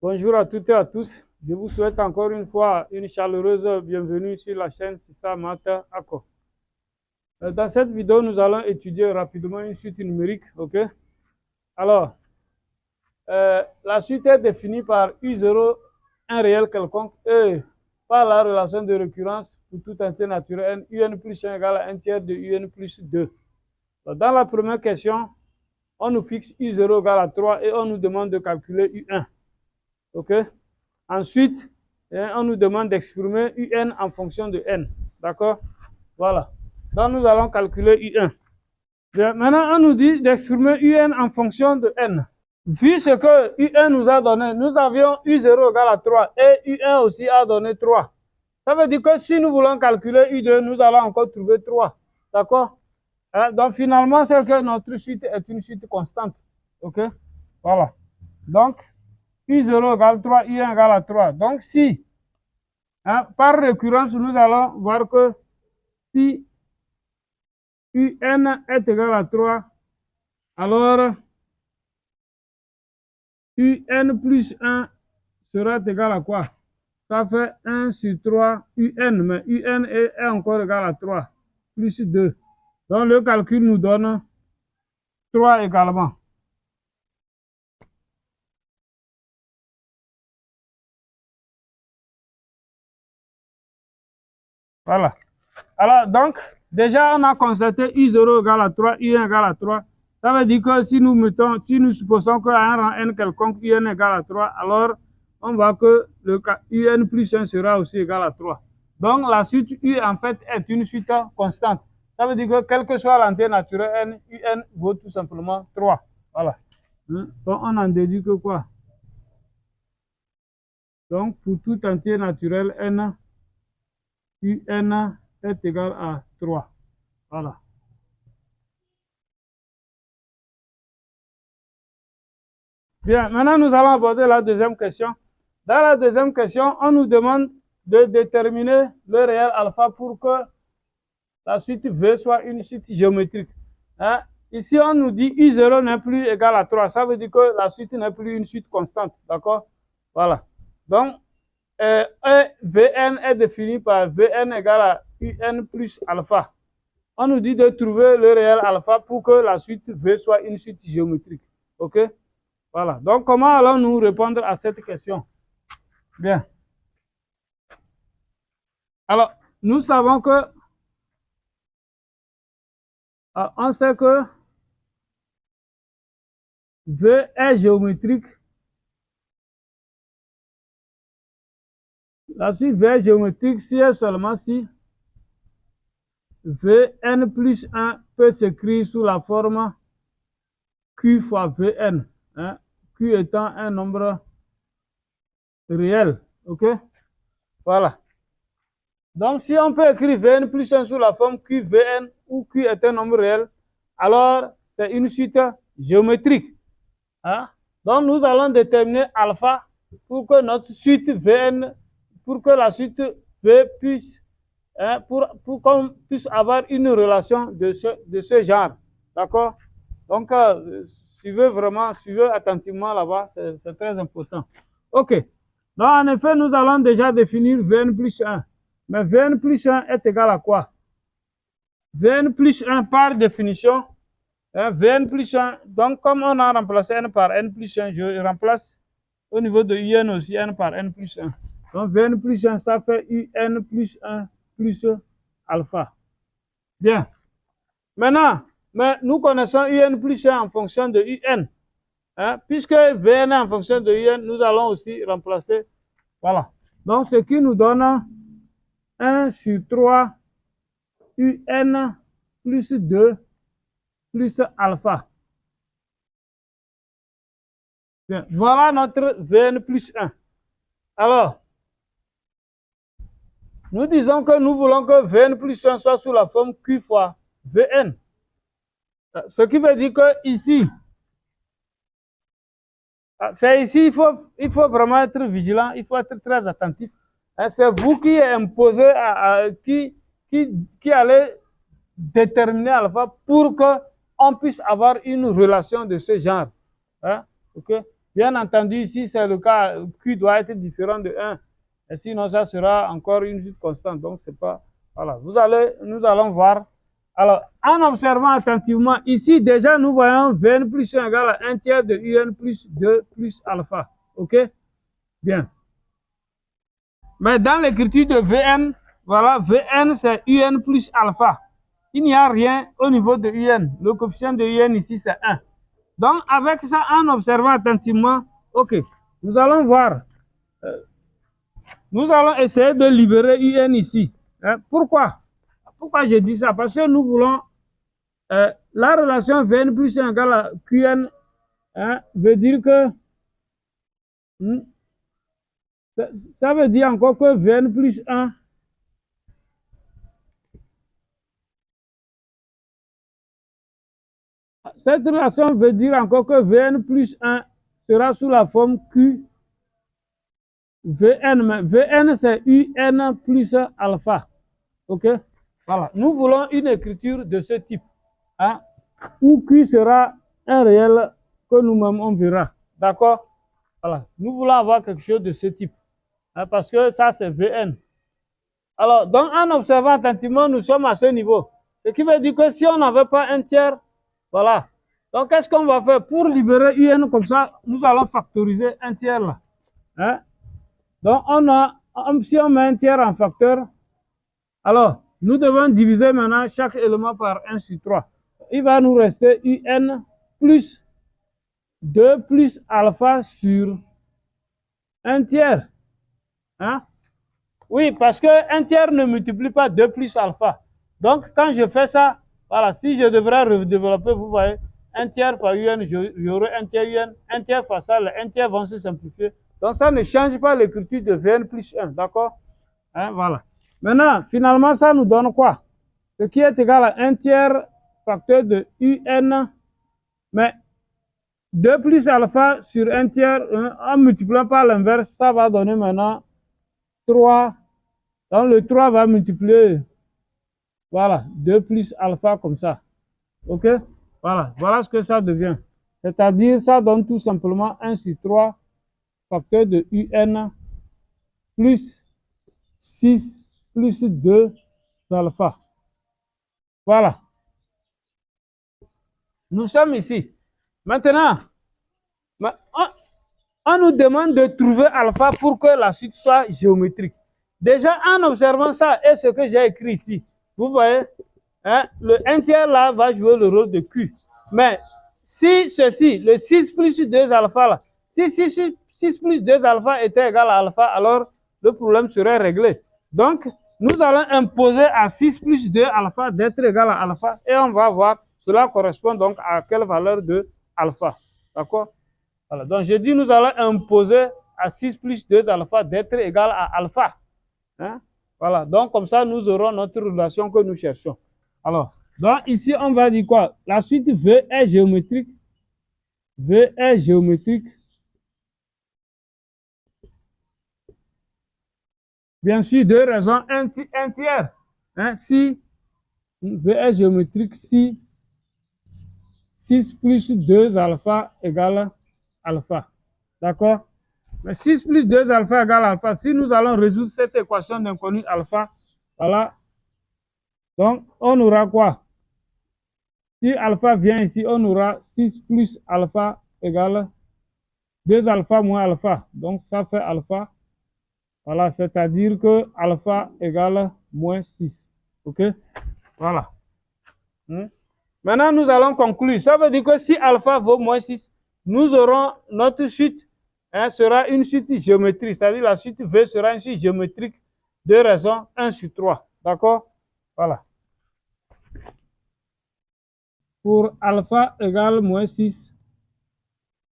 Bonjour à toutes et à tous. Je vous souhaite encore une fois une chaleureuse bienvenue sur la chaîne Sissa Mata Ako. Dans cette vidéo, nous allons étudier rapidement une suite numérique. Ok? Alors, la suite est définie par U0, un réel quelconque, et par la relation de récurrence pour tout entier naturel n, un plus 1 égale à 1 tiers de un plus 2. Dans la première question, on nous fixe U0 égale à 3 et on nous demande de calculer U1. Ok? Ensuite, on nous demande d'exprimer UN en fonction de N. D'accord? Voilà. Donc, nous allons calculer UN. Bien, maintenant, on nous dit d'exprimer UN en fonction de N. Vu ce que UN nous a donné, nous avions U0 égale à 3 et UN aussi a donné 3. Ça veut dire que si nous voulons calculer U2, nous allons encore trouver 3. D'accord? Donc, finalement, c'est que notre suite est une suite constante. OK? Voilà. Donc, U0 égale 3, U1 égale à 3. Donc, si, par récurrence, nous allons voir que si UN est égal à 3, alors UN plus 1 sera égal à quoi? Ça fait 1 sur 3 UN, mais UN est encore égal à 3, plus 2. Donc, le calcul nous donne 3 également. Voilà. Alors, donc, déjà, on a constaté U0 égale à 3, U1 égale à 3. Ça veut dire que si nous supposons qu'à un rang n quelconque, UN égale à 3, alors on voit que le UN plus 1 sera aussi égal à 3. Donc, la suite U, en fait, est une suite constante. Ça veut dire que quel que soit l'entier naturel n, UN vaut tout simplement 3. Voilà. Donc, on en déduit que quoi? Donc, pour tout entier naturel n, UN est égal à 3. Voilà. Bien, maintenant nous allons aborder la deuxième question. Dans la deuxième question, on nous demande de déterminer le réel alpha pour que la suite V soit une suite géométrique. Ici, on nous dit U0 n'est plus égal à 3. Ça veut dire que la suite n'est plus une suite constante. D'accord? Voilà. Donc, Vn est défini par Vn égale à Un plus alpha. On nous dit de trouver le réel alpha pour que la suite V soit une suite géométrique. OK? Voilà. Donc, comment allons-nous répondre à cette question? Bien. Alors, nous savons que, on sait que V est géométrique. La suite V est géométrique si et seulement si Vn plus 1 peut s'écrire sous la forme Q fois Vn. Q étant un nombre réel. OK? Voilà. Donc, si on peut écrire Vn plus 1 sous la forme QVn, où Q est un nombre réel, alors c'est une suite géométrique. Donc, nous allons déterminer alpha pour que notre suite Vn, pour que la suite V puisse, pour qu'on puisse avoir une relation de ce genre. D'accord? Donc, suivez attentivement là-bas, c'est très important. OK. Donc, en effet, nous allons déjà définir Vn plus 1. Mais Vn plus 1 est égal à quoi? Vn plus 1 par définition, Vn plus 1, donc comme on a remplacé n par n plus 1, je remplace au niveau de Un aussi n par n plus 1. Donc Vn plus 1, ça fait Un plus 1 plus alpha. Bien. Maintenant, mais nous connaissons Un plus 1 en fonction de Un. Puisque Vn est en fonction de Un, nous allons aussi remplacer. Voilà. Donc ce qui nous donne 1 sur 3 Un plus 2 plus alpha. Bien. Voilà notre Vn plus 1. Alors, nous disons que nous voulons que Vn plus 1 soit sous la forme Q fois Vn. Ce qui veut dire que ici, c'est ici, il faut vraiment être vigilant, il faut être très attentif. C'est vous qui imposez, qui allez déterminer alpha pour qu'on puisse avoir une relation de ce genre. OK? Bien entendu, ici, c'est le cas, Q doit être différent de 1. Et sinon, ça sera encore une suite constante. Donc, c'est pas... Voilà. Nous allons voir. Alors, en observant attentivement, ici, déjà, nous voyons Vn plus 1 égale à 1 tiers de Un plus 2 plus alpha. OK? Bien. Mais dans l'écriture de Vn, voilà, Vn, c'est Un plus alpha. Il n'y a rien au niveau de Un. Le coefficient de Un ici, c'est 1. Donc, avec ça, en observant attentivement, OK, nous allons voir. Nous allons essayer de libérer Un ici. Hein? Pourquoi? Pourquoi je dis ça? Parce que nous voulons la relation Vn plus 1 égale à Qn, hein, veut dire que ça veut dire encore que Vn plus 1 cette relation veut dire encore que Vn plus 1 sera sous la forme Q Vn, mais Vn c'est Un plus alpha. OK? Voilà. Nous voulons une écriture de ce type, hein, où Q sera un réel que nous-mêmes on verra. D'accord? Voilà. Nous voulons avoir quelque chose de ce type, hein, parce que ça c'est Vn. Alors, donc en observant attentivement, nous sommes à ce niveau. Ce qui veut dire que si on n'avait pas un tiers, voilà. Donc, qu'est-ce qu'on va faire pour libérer Un comme ça? Nous allons factoriser un tiers là. Hein? Donc, si on met un tiers en facteur, alors, nous devons diviser maintenant chaque élément par 1 sur 3. Il va nous rester Un plus 2 plus alpha sur 1 tiers. Hein? Oui, parce qu'un tiers ne multiplie pas 2 plus alpha. Donc, quand je fais ça, voilà, si je devrais redévelopper, vous voyez, un tiers par Un, j'aurai un tiers fois ça, les 1 tiers vont se simplifier. Donc, ça ne change pas l'écriture de Vn plus 1, d'accord? Hein, voilà. Maintenant, finalement, ça nous donne quoi? Ce qui est égal à 1 tiers facteur de Un, mais 2 plus alpha sur 1 tiers, en multipliant par l'inverse, ça va donner maintenant 3. Donc, le 3 va multiplier, voilà, 2 plus alpha comme ça. OK? Voilà, voilà ce que ça devient. C'est-à-dire, ça donne tout simplement 1 sur 3 facteur de Un plus 6 plus 2 alpha. Voilà. Nous sommes ici. Maintenant, on nous demande de trouver alpha pour que la suite soit géométrique. Déjà, en observant ça et ce que j'ai écrit ici, vous voyez, hein, le 1 tiers là va jouer le rôle de Q. Mais si ceci, le 6 plus 2 alpha là, si 6 plus 2 alpha était égal à alpha, alors le problème serait réglé. Donc, nous allons imposer à 6 plus 2 alpha d'être égal à alpha et on va voir, cela correspond donc à quelle valeur de alpha. D'accord? Voilà. Donc, je dis, nous allons imposer à 6 plus 2 alpha d'être égal à alpha. Hein? Voilà. Donc, comme ça, nous aurons notre relation que nous cherchons. Alors, donc ici, on va dire quoi? La suite V est géométrique. V est géométrique. Bien sûr, deux raisons. Un tiers. Hein? Si V est géométrique, si 6 plus 2 alpha égale alpha. D'accord? Mais 6 plus 2 alpha égale alpha. Si nous allons résoudre cette équation d'inconnu alpha, voilà. Donc, on aura quoi? Si alpha vient ici, on aura 6 plus alpha égale 2 alpha moins alpha. Donc, ça fait alpha. Voilà, c'est-à-dire que alpha égale moins 6. OK? Voilà. Maintenant, nous allons conclure. Ça veut dire que si alpha vaut moins 6, nous aurons notre suite, hein, sera une suite géométrique. C'est-à-dire la suite V sera une suite géométrique de raison 1 sur 3. D'accord? Voilà. Pour alpha égale moins 6,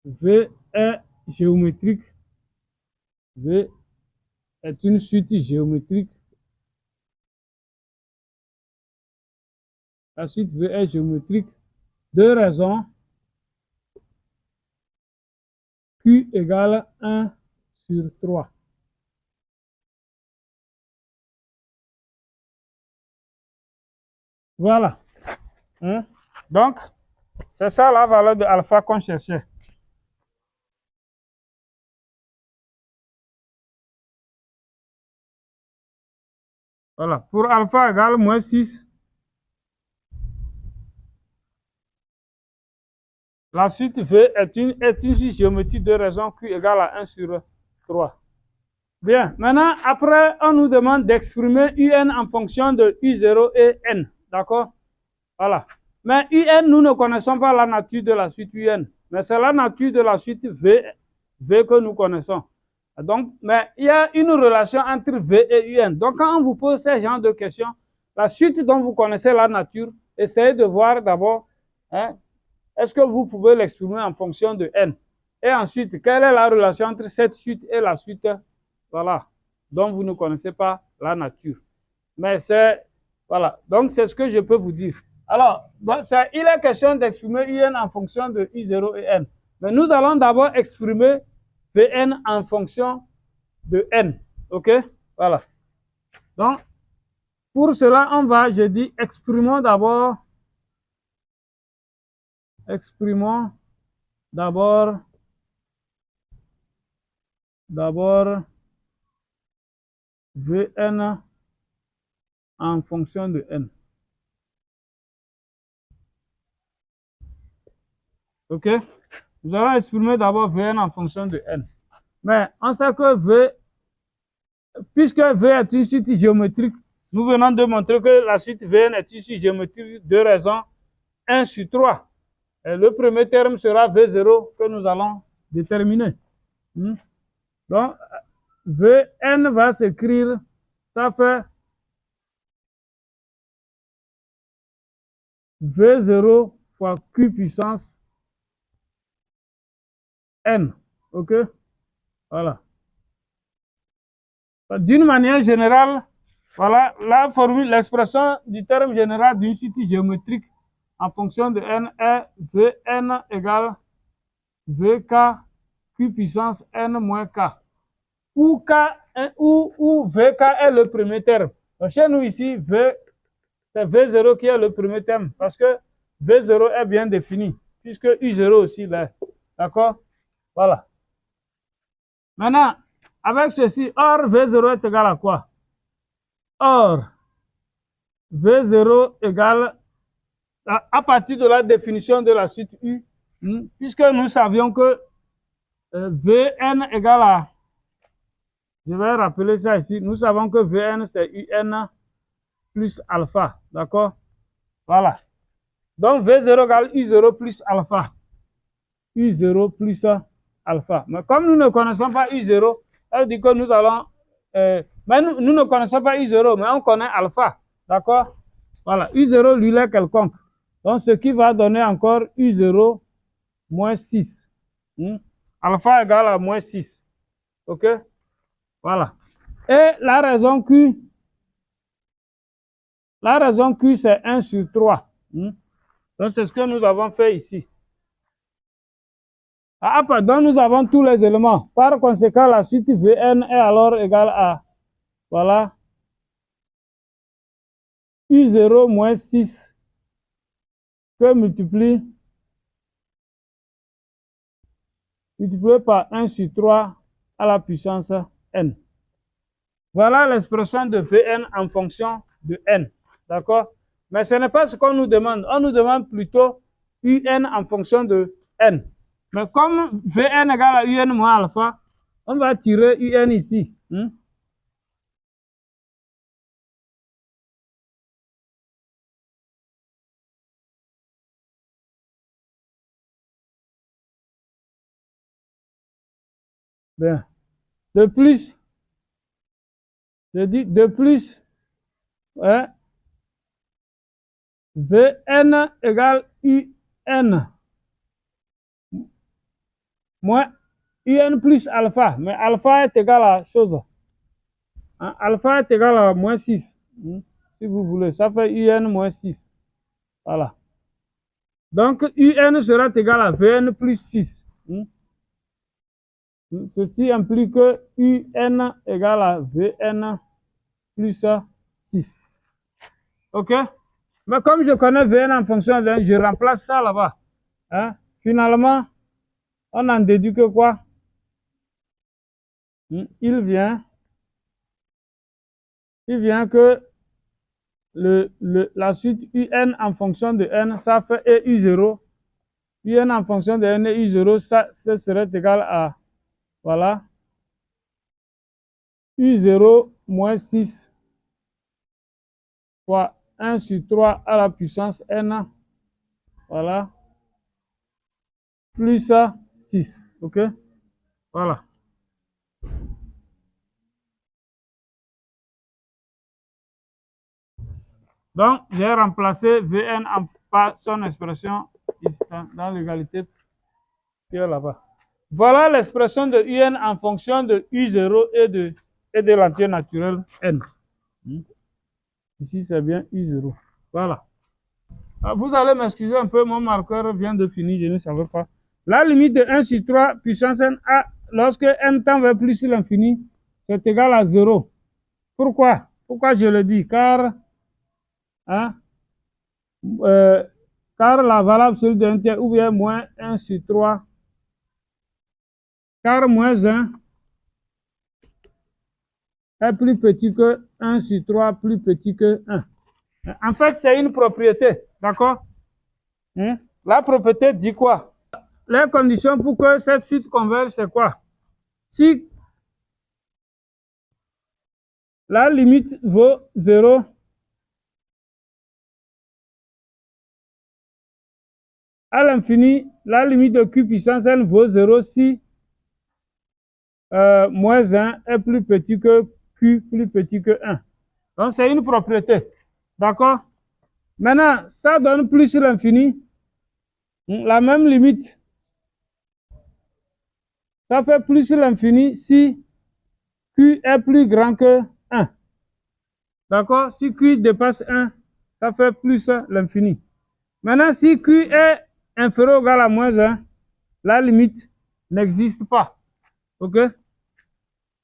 V est géométrique. V est une suite géométrique. La suite V est géométrique. Deux raisons. Q égale 1 sur 3. Voilà. Hein? Donc, c'est ça la valeur de alpha qu'on cherchait. Voilà. Pour alpha égale moins 6, la suite V est une géométrie de raison Q égale à 1 sur 3. Bien. Maintenant, après, on nous demande d'exprimer UN en fonction de U0 et N. D'accord? Voilà. Mais UN, nous ne connaissons pas la nature de la suite UN. Mais c'est la nature de la suite V que nous connaissons. Donc, mais il y a une relation entre V et UN. Donc, quand on vous pose ce genre de questions, la suite dont vous connaissez la nature, essayez de voir d'abord, hein, est-ce que vous pouvez l'exprimer en fonction de N? Et ensuite, quelle est la relation entre cette suite et la suite, voilà, dont vous ne connaissez pas la nature? Mais c'est, voilà, donc c'est ce que je peux vous dire. Alors, il est question d'exprimer UN en fonction de I0 et N. Mais nous allons d'abord exprimer Vn en fonction de N. OK? Voilà. Donc, pour cela, je dis, exprimons d'abord Vn en fonction de N. OK? Nous allons exprimer d'abord Vn en fonction de N. Mais on sait que puisque V est une suite géométrique, nous venons de montrer que la suite Vn est une suite géométrique de raison 1 sur 3. Et le premier terme sera V0 que nous allons déterminer. Donc, Vn va s'écrire, ça fait V0 fois Q puissance N. OK? Voilà. D'une manière générale, voilà, la formule, l'expression du terme général d'une suite géométrique en fonction de N est Vn égale Vk Q puissance N moins K. Où Vk est le premier terme. Donc, chez nous ici, c'est V0 qui est le premier terme parce que V0 est bien défini puisque U0 aussi l'est. D'accord? Voilà. Maintenant, avec ceci, or V0 est égal à quoi? Or, V0 égale, à partir de la définition de la suite U, puisque nous savions que Vn égale à, je vais rappeler ça ici, nous savons que Vn c'est Un plus alpha, d'accord? Voilà. Donc V0 égale U0 plus alpha. U0 plus alpha. Mais comme nous ne connaissons pas U0, ça veut dire que nous allons, mais nous ne connaissons pas U0, mais on connaît alpha, d'accord? Voilà, U0 lui est quelconque. Donc, ce qui va donner encore U0 moins 6. Alpha égale à moins 6. OK? Voilà. Et la raison Q, c'est 1 sur 3. Donc, c'est ce que nous avons fait ici. Donc, nous avons tous les éléments. Par conséquent, la suite Vn est alors égale à, voilà, U0 moins 6 que multiplié par 1 sur 3 à la puissance n. Voilà l'expression de Vn en fonction de n. D'accord? Mais ce n'est pas ce qu'on nous demande. On nous demande plutôt Un en fonction de n. Mais comme Vn égale à Un moins alpha, on va tirer Un ici. Bien. De plus, je dis de plus, hein, Vn égale Un moins Un plus alpha. Mais alpha est égal à chose. Hein, alpha est égal à moins 6. Si vous voulez, ça fait Un moins 6. Voilà. Donc, Un sera égal à Vn plus 6. Ceci implique que Un égale à Vn plus 6. OK? Mais comme je connais Vn en fonction de 1, je remplace ça là-bas. Hein? Finalement, on en déduit que quoi? Il vient il vient que la suite UN en fonction de N, ça fait et U0. UN en fonction de N et U0, ça serait égal à, voilà, U0 moins 6 fois 1 sur 3 à la puissance N, voilà, plus 6, ok? Voilà. Donc, j'ai remplacé Vn par son expression ici, dans l'égalité qui est là-bas. Voilà l'expression de Un en fonction de U0 et de l'entier naturel N. Ici, c'est bien U0. Voilà. Vous allez m'excuser un peu, mon marqueur vient de finir, je ne savais pas. La limite de 1 sur 3 puissance N A, lorsque N tend vers plus l'infini, c'est égal à 0. Pourquoi? Pourquoi je le dis? Car, hein, car la valable absolue d'un tiers ou bien moins 1 sur 3, car moins 1 est plus petit que 1 sur 3 plus petit que 1. En fait, c'est une propriété, d'accord? La propriété dit quoi? Les conditions pour que cette suite converge, c'est quoi? Si la limite vaut 0, à l'infini, la limite de q puissance n vaut 0 si moins 1 est plus petit que q plus petit que 1. Donc, c'est une propriété. D'accord? Maintenant, ça donne plus l'infini. La même limite. Ça fait plus l'infini si q est plus grand que 1. D'accord? Si q dépasse 1, ça fait plus l'infini. Maintenant, si q est inférieur ou égal à moins 1, la limite n'existe pas. OK?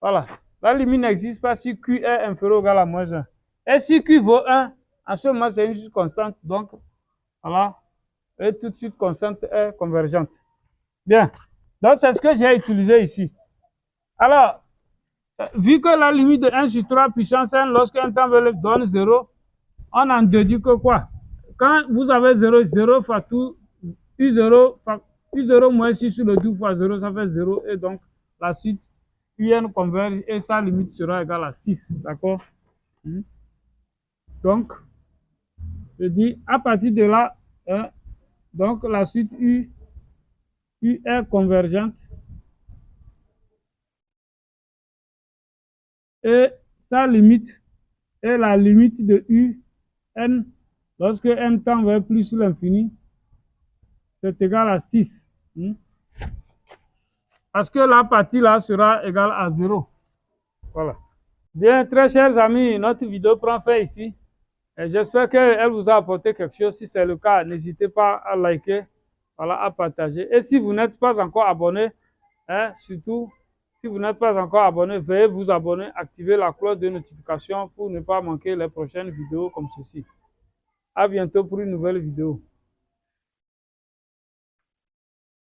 Voilà. La limite n'existe pas si q est inférieur ou égal à moins 1. Et si q vaut 1, en ce moment, c'est une suite constante. Donc, voilà. Et toute suite constante est convergente. Bien. Donc, c'est ce que j'ai utilisé ici. Alors, vu que la limite de 1 sur 3 puissance n, lorsqu'un temps donne 0, on en déduit que quoi? Quand vous avez 0, 0 fois tout, U0 moins 6 sur le 2 fois 0, ça fait 0. Et donc, la suite, UN converge et sa limite sera égale à 6. D'accord? Donc, je dis, à partir de là, donc la suite U est convergente. Et sa limite est la limite de UN lorsque n tend vers plus l'infini, c'est égal à 6. Parce que la partie là sera égale à 0. Voilà. Bien, très chers amis, notre vidéo prend fin ici. J'espère qu'elle vous a apporté quelque chose. Si c'est le cas, n'hésitez pas à liker, voilà, à partager. Et si vous n'êtes pas encore abonné, surtout, si vous n'êtes pas encore abonné, veuillez vous abonner, activer la cloche de notification pour ne pas manquer les prochaines vidéos comme ceci. À bientôt pour une nouvelle vidéo.